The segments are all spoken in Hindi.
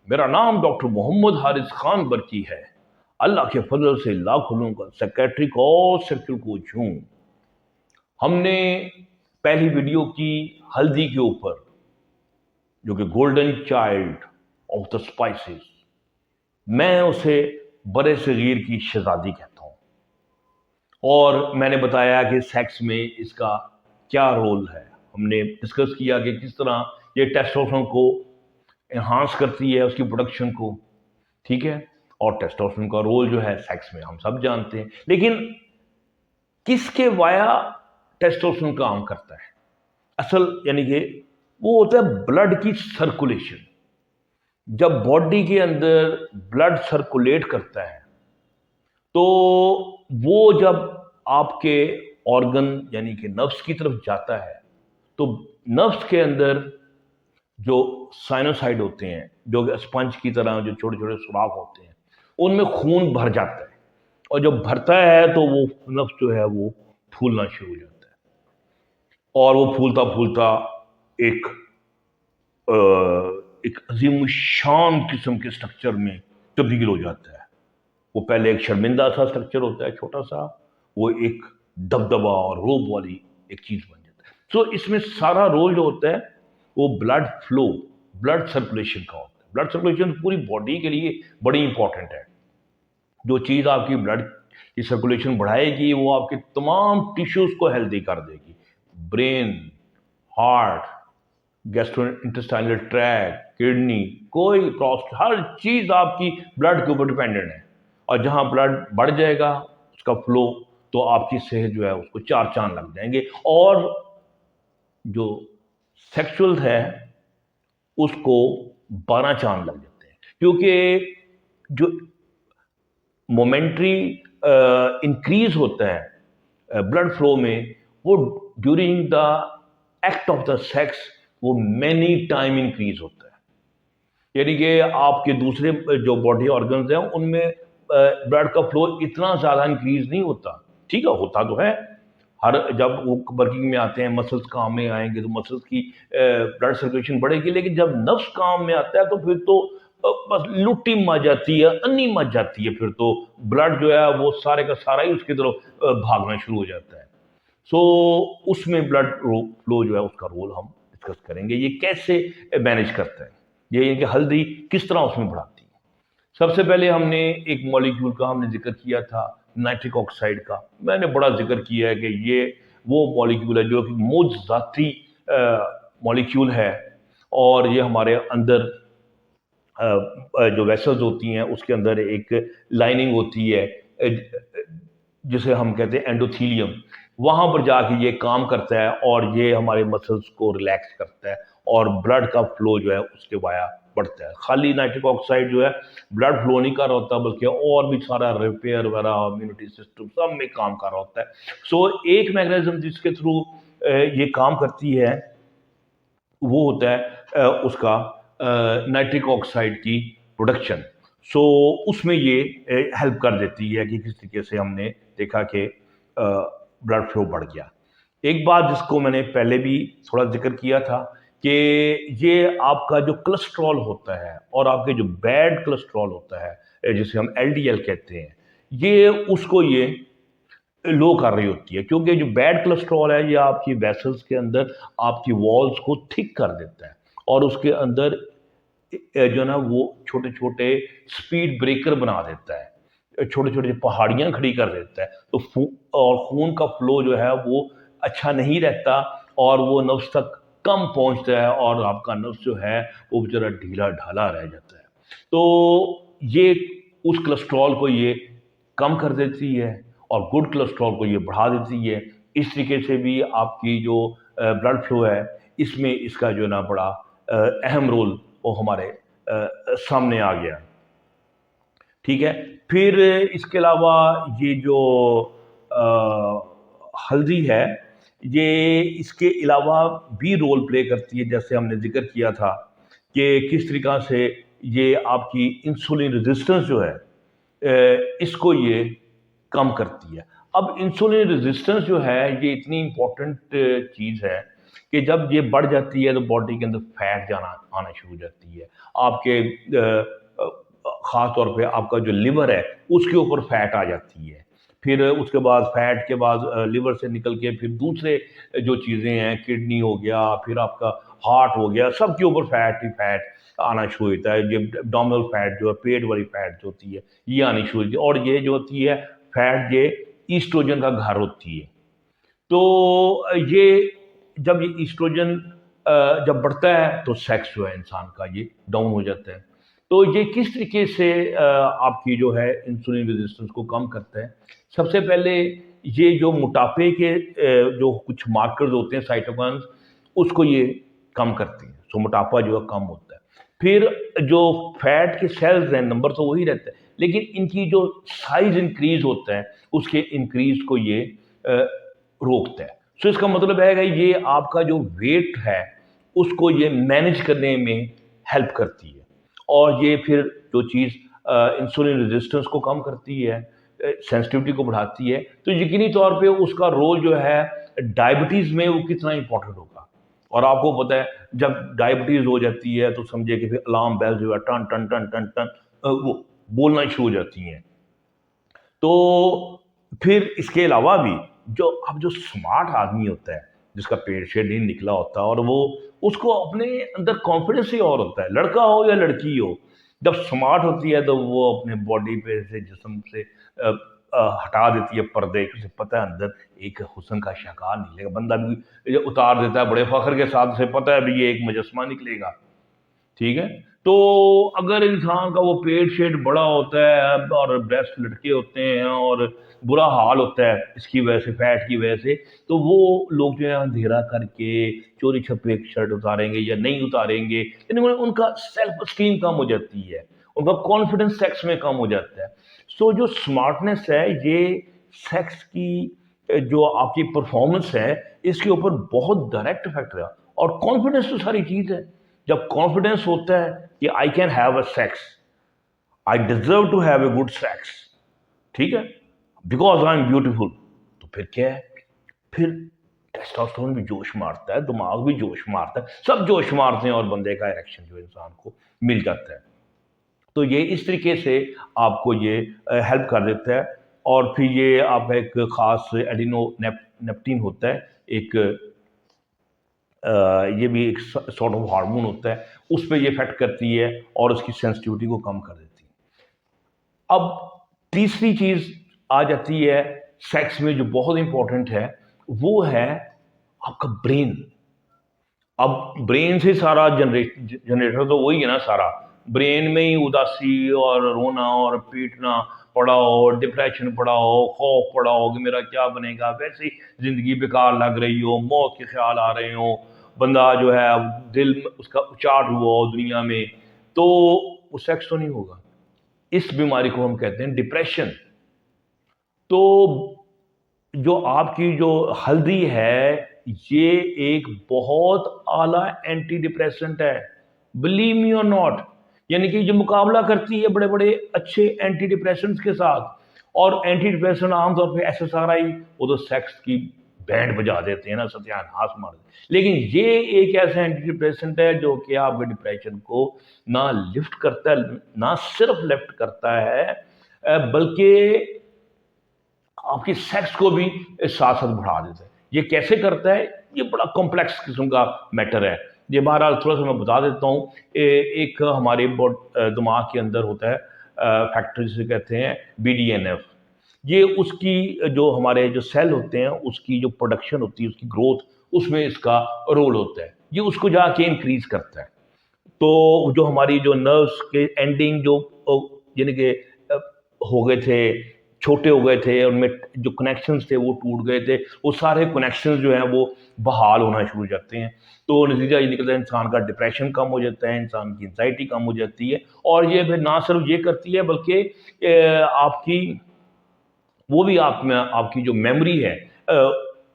मेरा नाम डॉक्टर मोहम्मद हारिस खान बरकी है। अल्लाह के फजल से लाखों का सेक्रेटरी और सेक्रेटरी कोच हूँ। हमने पहली वीडियो की हल्दी के ऊपर, जो कि golden child of the spices, मैं उसे बड़े सगीर की शहजादी कहता हूँ। और मैंने बताया कि सेक्स में इसका क्या रोल है। हमने डिस्कस किया कि किस तरह ये टेस्टोस्टेरोन को एनहांस करती है, उसकी प्रोडक्शन को। ठीक है। और टेस्टोस्टेरोन का रोल जो है सेक्स में हम सब जानते हैं, लेकिन किसके वाया टेस्टोस्टेरोन काम करता है असल, यानी कि वो होता है ब्लड की सर्कुलेशन। जब बॉडी के अंदर ब्लड सर्कुलेट करता है तो वो जब आपके ऑर्गन यानी कि नर्व्स की तरफ जाता है तो नर्व्स के अंदर जो साइनोसाइड होते हैं, जो स्पंज की तरह जो छोटे छोटे सुराख होते हैं, उनमें खून भर जाता है। और जब भरता है तो वो नफ्स जो है वो फूलना शुरू हो जाता है। और वो फूलता फूलता एक एक अजीम शान किस्म के स्ट्रक्चर में तब्दील हो जाता है। वो पहले एक शर्मिंदा सा स्ट्रक्चर होता है, छोटा सा, वो एक दबदबा और रोब वाली एक चीज बन जाता है। तो इसमें सारा रोल जो होता है वो ब्लड फ्लो, ब्लड सर्कुलेशन का होता है। ब्लड सर्कुलेशन पूरी बॉडी के लिए बड़ी इंपॉर्टेंट है। जो चीज़ आपकी ब्लड की सर्कुलेशन बढ़ाएगी वो आपके तमाम टिश्यूज को हेल्दी कर देगी। Brain, heart, gastrointestinal tract, kidney, कोई प्रोस्ट, हर चीज़ आपकी ब्लड के ऊपर डिपेंडेंट है। और जहाँ ब्लड बढ़ जाएगा उसका फ्लो, तो आपकी सेहत जो है उसको चार चांद लग जाएंगे। और जो सेक्सुअल है उसको 12 चांद लग जाते हैं, क्योंकि जो मोमेंट्री इंक्रीज होता है ब्लड फ्लो में, वो during the act of the sex वो मैनी टाइम इंक्रीज होता है। यानी कि आपके दूसरे जो बॉडी ऑर्गन्स हैं उनमें ब्लड का फ्लो इतना ज़्यादा इंक्रीज नहीं होता। ठीक है, होता तो है। हर जब वो वर्किंग में आते हैं, मसल्स काम में आएंगे तो मसल्स की ब्लड सर्कुलेशन बढ़ेगी, लेकिन जब नफ्स काम में आता है तो फिर तो बस लुट्टी मच जाती है, अन्नी मच जाती है। फिर तो ब्लड जो है वो सारे का सारा ही उसकी तरफ भागना शुरू हो जाता है। सो उसमें ब्लड फ्लो जो है उसका रोल हम डिस्कस करेंगे, ये कैसे मैनेज करता है, ये कि हल्दी किस तरह उसमें बढ़ाती है। सबसे पहले हमने एक मॉलिक्यूल का हमने जिक्र किया था, नाइट्रिक ऑक्साइड का। मैंने बड़ा जिक्र किया है कि ये वो मॉलिक्यूल है जो कि मोज़ाती मॉलिक्यूल है। और ये हमारे अंदर जो वेसल्स होती हैं उसके अंदर एक लाइनिंग होती है जिसे हम कहते हैं एंडोथीलियम। वहाँ पर जाके ये काम करता है और ये हमारे मसल्स को रिलैक्स करता है और ब्लड का फ्लो जो है उसके वाया बढ़ता है। खाली नाइट्रिक ऑक्साइड जो है ब्लड फ्लो नहीं कर रहा होता, बल्कि और भी सारा रिपेयर वगैरह, इम्यूनिटी सिस्टम सब में काम कर रहा होता है। सो एक मैकेनिज्म जिसके थ्रू ये काम करती है वो होता है उसका नाइट्रिक ऑक्साइड की प्रोडक्शन। सो उसमें ये हेल्प कर देती है कि किस तरीके से हमने देखा कि ब्लड फ्लो बढ़ गया। एक बात जिसको मैंने पहले भी थोड़ा जिक्र किया था कि ये आपका जो कोलेस्ट्रॉल होता है और आपके जो बैड कोलेस्ट्रॉल होता है जिसे हम एलडीएल कहते हैं, ये उसको ये लो कर रही होती है। क्योंकि जो बैड कोलेस्ट्रॉल है ये आपकी वेसल्स के अंदर आपकी वॉल्स को थिक कर देता है और उसके अंदर जो ना वो छोटे छोटे स्पीड ब्रेकर बना देता है, छोटे छोटे पहाड़ियाँ खड़ी कर देता है। तो और खून का फ्लो जो है वो अच्छा नहीं रहता और वो नफ्स तक कम पहुंचता है और आपका नफ्स जो है वो बेचारा ढीला ढाला रह जाता है। तो ये उस कोलेस्ट्रॉल को ये कम कर देती है और गुड कोलेस्ट्रॉल को ये बढ़ा देती है। इस तरीके से भी आपकी जो ब्लड फ्लो है इसमें इसका जो ना बड़ा अहम रोल वो हमारे सामने आ गया। ठीक है। फिर इसके अलावा ये जो हल्दी है ये इसके अलावा भी रोल प्ले करती है, जैसे हमने जिक्र किया था कि किस तरीका से ये आपकी इंसुलिन रेजिस्टेंस जो है इसको ये कम करती है। अब इंसुलिन रेजिस्टेंस जो है ये इतनी इंपॉर्टेंट चीज़ है कि जब ये बढ़ जाती है तो बॉडी के अंदर फैट जाना आना शुरू हो जाती है। आपके ख़ास तौर पे आपका जो लिवर है उसके ऊपर फैट आ जाती है। फिर उसके बाद फैट के बाद लिवर से निकल के फिर दूसरे जो चीज़ें हैं, किडनी हो गया, फिर आपका हार्ट हो गया, सब के ऊपर फैट ही फैट आना शुरू होता है। ये एब्डोमिनल फैट जो है, पेट वाली फैट जो होती है, ये आनी शुरू होती है। और ये जो होती है फैट, ये ईस्ट्रोजन का घर होती है। तो ये जब ये ईस्ट्रोजन जब बढ़ता है तो सेक्स जो है इंसान का ये डाउन हो जाता है। तो ये किस तरीके से आपकी जो है इंसुलिन रेजिस्टेंस को कम करता है? सबसे पहले ये जो मोटापे के जो कुछ मार्कर्स होते हैं साइटोकाइन्स, उसको ये कम करती हैं। सो मोटापा जो है कम होता है। फिर जो फैट के सेल्स हैं, नंबर तो वही रहता है, लेकिन इनकी जो साइज इंक्रीज होता है उसके इंक्रीज को ये रोकता है। सो इसका मतलब है कि ये आपका जो वेट है उसको ये मैनेज करने में हेल्प करती है। और ये फिर जो चीज़ इंसुलिन रेजिस्टेंस को कम करती है, सेंसिटिविटी को बढ़ाती है, तो यकीनी तौर पे उसका रोल जो है डायबिटीज़ में वो कितना इंपॉर्टेंट होगा। और आपको पता है जब डायबिटीज़ हो जाती है तो समझिए कि फिर अलार्म बेल जो है टन टन टन टन टन वो बोलना शुरू हो जाती हैं। तो फिर इसके अलावा भी जो स्मार्ट आदमी होता है, जिसका पेट शेड नहीं निकला होता और वो उसको अपने अंदर कॉन्फिडेंस ही और होता है, लड़का हो या लड़की हो, जब स्मार्ट होती है तो वो अपने बॉडी पे से जिस्म से हटा देती है पर्दे, उसे पता है अंदर एक हुस्न का शिकार निकलेगा। बंदा भी ये उतार देता है बड़े फख्र के साथ, उसे पता है भी ये एक मुजस्मा निकलेगा। ठीक है। तो अगर इंसान का वो पेट शेड बड़ा होता है और ब्रेस्ट लटके होते हैं और बुरा हाल होता है इसकी वजह से, फैट की वजह से, तो वो लोग जो है अंधेरा करके चोरी छपे एक शर्ट उतारेंगे या नहीं उतारेंगे, लेकिन उनका सेल्फ स्टीम कम हो जाती है, उनका कॉन्फिडेंस सेक्स में कम हो जाता है। सो जो स्मार्टनेस है ये सेक्स की जो आपकी परफॉर्मेंस है इसके ऊपर बहुत डायरेक्ट इफेक्ट है। और कॉन्फिडेंस तो सारी चीज़ है। जब कॉन्फिडेंस होता है कि I can have a sex, I deserve to have a good sex, ठीक है, बिकॉज आई एम ब्यूटीफुल, तो फिर क्या है, फिर टेस्टोस्टेरोन भी जोश मारता है, दिमाग भी जोश मारता है, सब जोश मारते हैं और बंदे का इरेक्शन जो इंसान को मिल जाता है। तो ये इस तरीके से आपको ये हेल्प कर देता है। और फिर ये आपका एक खास एडिनोनेप्टिन होता है, एक ये भी एक सॉर्ट ऑफ हार्मोन होता है, उस पर ये इफेक्ट करती है और उसकी सेंसिटिविटी को कम कर देती है। अब तीसरी चीज आ जाती है सेक्स में जो बहुत इंपॉर्टेंट है, वो है आपका ब्रेन। अब ब्रेन से सारा जनरेटर तो वही है ना, सारा ब्रेन में ही उदासी और रोना और पीटना पड़ा हो, डिप्रेशन पड़ा हो, खौफ पड़ा हो कि मेरा क्या बनेगा, वैसे ही जिंदगी बेकार लग रही हो, मौत के ख्याल आ रहे हो, बंदा जो है दिल में उसका उचाट हुआ हो दुनिया में, तो वो सेक्स तो नहीं होगा। इस बीमारी को हम कहते हैं डिप्रेशन। तो जो आपकी जो हल्दी है ये एक बहुत आला एंटी डिप्रेसेंट है, बिलीव मी और नॉट। यानी कि जो मुकाबला करती है बड़े बड़े अच्छे एंटी डिप्रेसेंट्स के साथ। और एंटी डिप्रेसेंट आमतौर पे एसएसआरआई, वो तो सेक्स की बैंड बजा देते हैं ना, सत्यानाश मार देते। लेकिन ये एक ऐसा एंटी डिप्रेसेंट है जो कि आपके डिप्रेशन को ना लिफ्ट करता है, ना सिर्फ लिफ्ट करता है बल्कि आपकी सेक्स को भी साथ साथ बढ़ा देता है। ये कैसे करता है, ये बड़ा कॉम्प्लेक्स किस्म का मैटर है। ये बहरहाल थोड़ा सा मैं बता देता हूँ। एक हमारे दिमाग के अंदर होता है फैक्टर जिसे कहते हैं BDNF। ये उसकी जो हमारे जो सेल होते हैं उसकी जो प्रोडक्शन होती है, उसकी ग्रोथ, उसमें इसका रोल होता है। ये उसको जाके इंक्रीज करता है। तो जो हमारी जो नर्व्स के एंडिंग जो यानी कि हो गए थे, छोटे हो गए थे, उनमें जो कनेक्शंस थे वो टूट गए थे, वो सारे कनेक्शंस जो हैं वो बहाल होना शुरू हो जाते हैं। तो नतीजा ये निकलता है इंसान का डिप्रेशन कम हो जाता है, इंसान की एंजाइटी कम हो जाती है। और ये फिर ना सिर्फ ये करती है बल्कि आपकी वो भी आप में आपकी जो मेमोरी है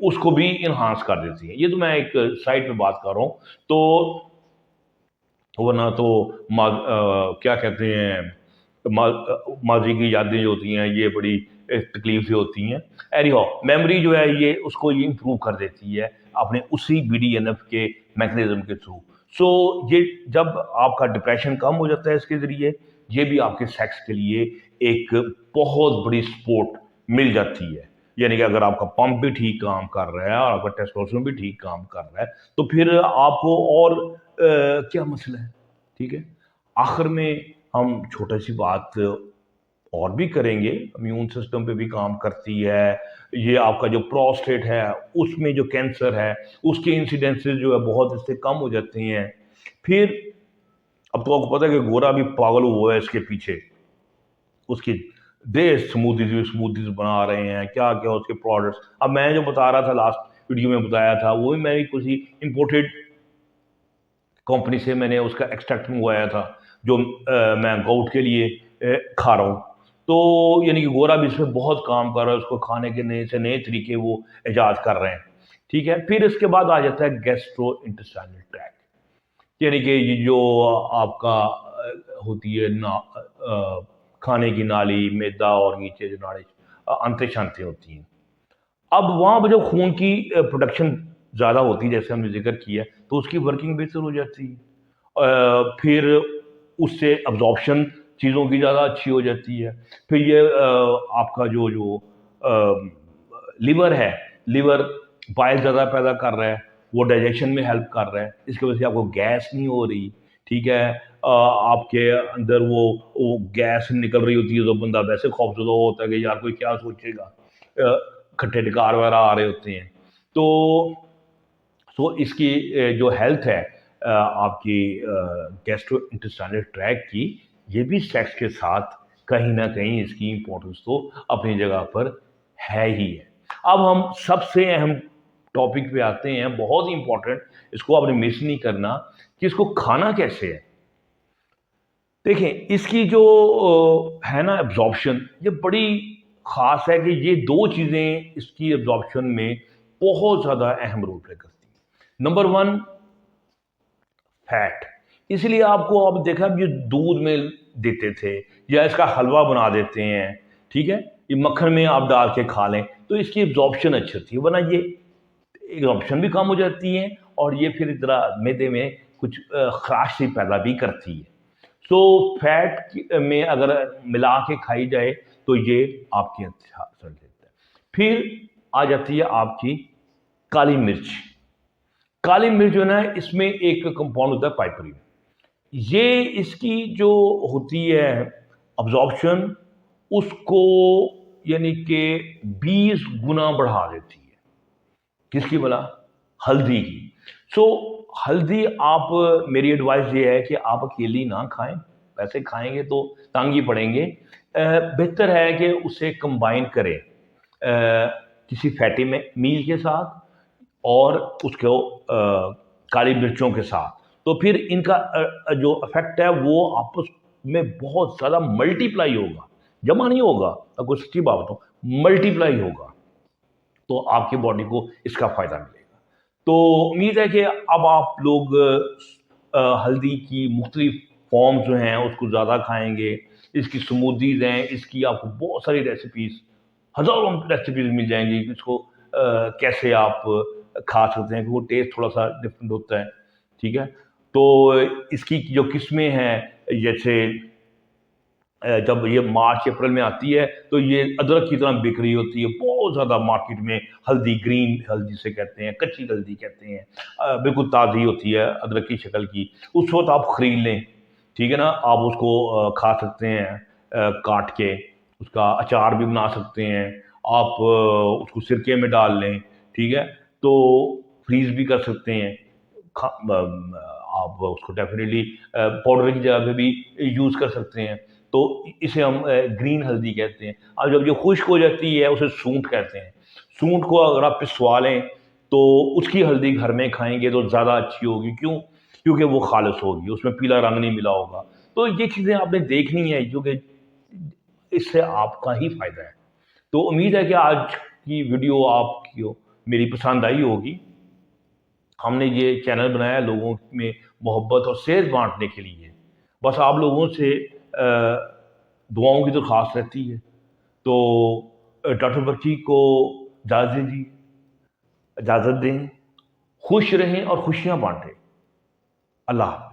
उसको भी इन्हांस कर देती है। ये तो मैं एक साइड पे बात कर रहा हूँ। तो वरना तो क्या कहते हैं, माजी की यादें जो होती हैं ये बड़ी तकलीफ से होती हैं। एनी हाउ मेमोरी जो है ये उसको ये इम्प्रूव कर देती है अपने उसी BDNF के मैकेनिज्म के थ्रू। सो ये जब आपका डिप्रेशन कम हो जाता है इसके ज़रिए, ये भी आपके सेक्स के लिए एक बहुत बड़ी सपोर्ट मिल जाती है। यानी कि अगर आपका पंप भी ठीक काम कर रहा है और आपका टेस्टोस्टेरोन भी ठीक काम कर रहा है, तो फिर आपको और क्या मसला है, ठीक है। आखिर में हम छोटी सी बात और भी करेंगे, इम्यून सिस्टम पे भी काम करती है। ये आपका जो प्रोस्टेट है उसमें जो कैंसर है उसके इंसिडेंसेस जो है बहुत इससे कम हो जाते हैं। फिर अब तो आपको पता है कि गोरा भी पागल हुआ है इसके पीछे, उसकी दे स्मूदीज बना रहे हैं, क्या क्या उसके प्रोडक्ट्स। अब मैं जो बता रहा था लास्ट वीडियो में बताया था, वो भी मैंने किसी इंपोर्टेड कंपनी से मैंने उसका एक्सट्रैक्ट मंगवाया था, जो मैं गाउट के लिए खा रहा हूँ। तो यानी कि गोरा भी इसमें बहुत काम कर रहा है, उसको खाने के नए से नए तरीके वो ईजाद कर रहे हैं, ठीक है। फिर इसके बाद आ जाता है गैस्ट्रो इंटेस्टाइनल ट्रैक्ट, यानी कि ये जो आपका होती है ना, खाने की नाली, मैदा और नीचे जो नाड़ी अंते शंते होती हैं। अब वहाँ पर जब खून की प्रोडक्शन ज़्यादा होती है, जैसे हमने जिक्र किया, तो उसकी वर्किंग बेहतर हो जाती है। फिर उससे अब्जॉर्प्शन चीज़ों की ज़्यादा अच्छी हो जाती है। फिर ये आपका जो जो लिवर है, लिवर बाइल ज़्यादा पैदा कर रहा है, वो डाइजेशन में हेल्प कर रहा है, इसकी वजह से आपको गैस नहीं हो रही, ठीक है। आपके अंदर वो गैस निकल रही होती है तो बंदा वैसे खौफजदा होता है कि यार कोई क्या सोचेगा, खट्टे ढकार वगैरह आ रहे होते हैं। तो इसकी जो हेल्थ है आपकी गैस्ट्रो इंटेस्टाइनल ट्रैक्ट की, ये भी सेक्स के साथ कहीं ना कहीं इसकी इम्पोर्टेंस तो अपनी जगह पर है ही है। अब हम सबसे अहम टॉपिक पे आते हैं, बहुत ही इंपॉर्टेंट, इसको आपने मिस नहीं करना, कि इसको खाना कैसे है। देखें, इसकी जो है ना एब्जॉर्प्शन, ये बड़ी ख़ास है कि ये दो चीज़ें इसकी एब्जॉर्प्शन में बहुत ज़्यादा अहम रोल प्ले करती हैं। Number one, fat. इसलिए आपको अब देखा ये दूध में देते थे या इसका हलवा बना देते हैं, ठीक है, ये मक्खन में आप डाल के खा लें तो इसकी एब्जॉर्प्शन अच्छी होती है, वरना ये एब्जॉर्प्शन भी कम हो जाती है और ये फिर इतना मैदे में कुछ खराश सी पैदा भी करती है। तो फैट में अगर मिला के खाई जाए तो ये आपकी अच्छा असर देता है। फिर आ जाती है आपकी काली मिर्च। काली मिर्च जो है ना, इसमें एक कंपाउंड होता है पाइपरीन, ये इसकी जो होती है अब्जॉर्प्शन, उसको यानी कि 20 गुना बढ़ा देती है। किसकी भला? हल्दी की। सो हल्दी, आप, मेरी एडवाइस ये है कि आप अकेली ना खाएं, वैसे खाएंगे तो तंग ही पड़ेंगे। बेहतर है कि उसे कंबाइन करें किसी फैटी में मील के साथ और उसको काली मिर्चों के साथ, तो फिर इनका जो इफेक्ट है वो आपस में बहुत ज़्यादा मल्टीप्लाई होगा, जमा नहीं होगा, अगर सच्ची बात हो, मल्टीप्लाई होगा, तो आपकी बॉडी को इसका फ़ायदा मिलेगा। तो उम्मीद है कि अब आप लोग हल्दी की मुख्तलिफ फॉर्म जो हैं उसको ज़्यादा खाएंगे। इसकी स्मूदीज़ हैं, इसकी आपको बहुत सारी रेसिपीज़, हज़ारों रेसिपीज़ मिल जाएंगी कि इसको कैसे आप खा सकते हैं, कि वो टेस्ट थोड़ा सा डिफरेंट होता है, ठीक है। तो इसकी जो किस्में हैं, जैसे जब ये मार्च अप्रैल में आती है तो ये अदरक की तरह बिक रही होती है बहुत ज़्यादा मार्केट में। हल्दी, ग्रीन हल्दी से कहते हैं, कच्ची हल्दी कहते हैं, बिल्कुल ताज़ी होती है अदरक की शक्ल की। उस वक्त आप ख़रीद लें, ठीक है ना, आप उसको खा सकते हैं, काट के उसका अचार भी बना सकते हैं आप, उसको सिरके में डाल लें, ठीक है, तो फ्रीज़ भी कर सकते हैं। आप उसको डेफिनेटली पाउडर की जगह पे भी यूज़ कर सकते हैं। तो इसे हम ग्रीन हल्दी कहते हैं। अब जब ये खुश्क हो जाती है उसे सूंठ कहते हैं। सूंठ को अगर आप पिसवा लें तो उसकी हल्दी घर में खाएंगे तो ज़्यादा अच्छी होगी। क्यों? क्योंकि वो खालिस होगी, उसमें पीला रंग नहीं मिला होगा। तो ये चीज़ें आपने देखनी है क्योंकि इससे आपका ही फ़ायदा है। तो उम्मीद है कि आज की वीडियो आपको मेरी पसंद आई होगी। हमने ये चैनल बनाया लोगों में मोहब्बत और सेहत बांटने के लिए। बस आप लोगों से दुआओं की दरख्वास्त रहती है। तो डॉक्टर बख्शी को इजाज़त दें। खुश रहें और खुशियां बांटें। अल्लाह हाफ़िज़।